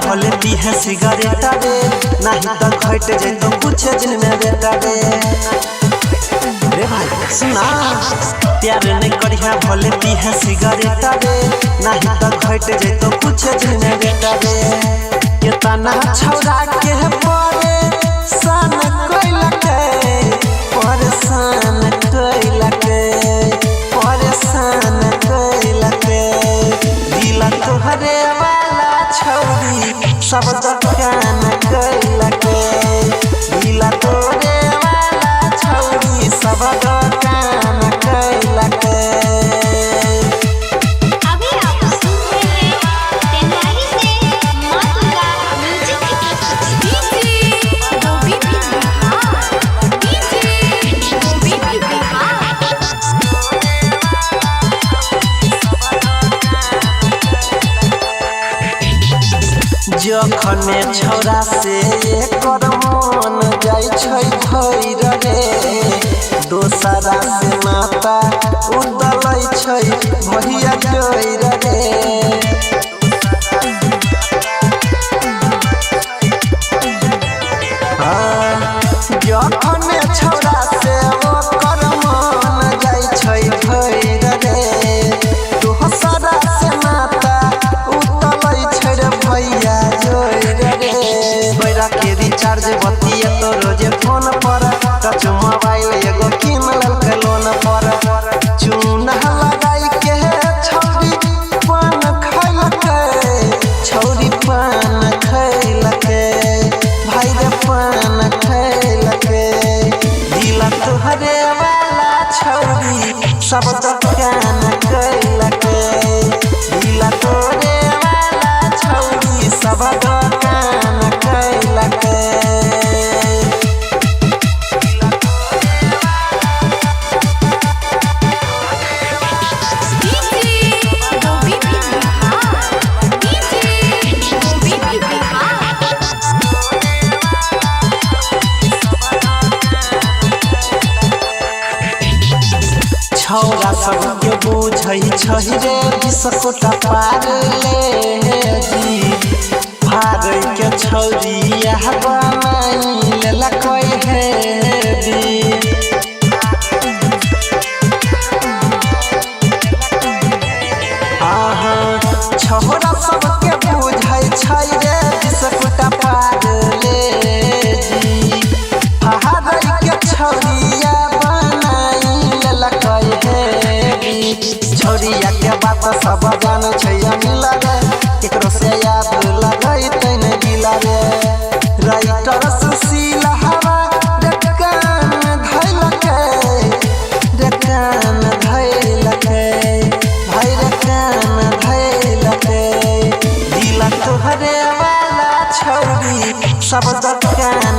भले पीहे सिगरेट रे नहीं तो घट जैतो कुछ दिन में बेटा रे। रे भाई सुना प्यार नहीं करिया भले पीहे सिगरेट रे नहीं तो घट जैतो कुछ दिन में बेटा रे। कितना छौरा के परे सन कोइला के परेशान कोइला के परेशान कोइला के दिल तोहरे वाला छौरी सब दुकान कोइला के दिल तोहरे वाला छौरी सब दुकान कोइला के। जखने छौरा से एकर मन जाय छै भैर रे दोसरा से माता उदलै छै भैया जोइर रे। जखने छौरा से ओकर मन जाय छै भैर रे दोसरा से माता उदलै छै रे भैया के रिचार्ज बतिया तो रोजे फोन पर टच मोबाइल एगो किन ललके लोन पर चूना लगाई के छौरी पान खैलके छौरी पान खैलके भाई रे पान खैलके दिल तोहरे वाला छौरी सब दुकान खैलके दिल तोहरे वाला छौरी सब दुकान खैलके। छौरा सबके बुझै छै रे बिस्कुट पार ले जी भागै के छौरी यह बनाई लेलकै हे दी। छौरा सबके बुझै छै रे बिस्कुट पार ले जी भागै के छौरी यह बनाई लेलकै हे। छौरिया के बात सब जान छै मिला रे केकरो से याद लगै तैने दिला रे राइटर सुशील हवा दुकान धैलके दुकान धैलके भाई दुकान धैलके दिल तोहरे वाला छौरी सब दुकान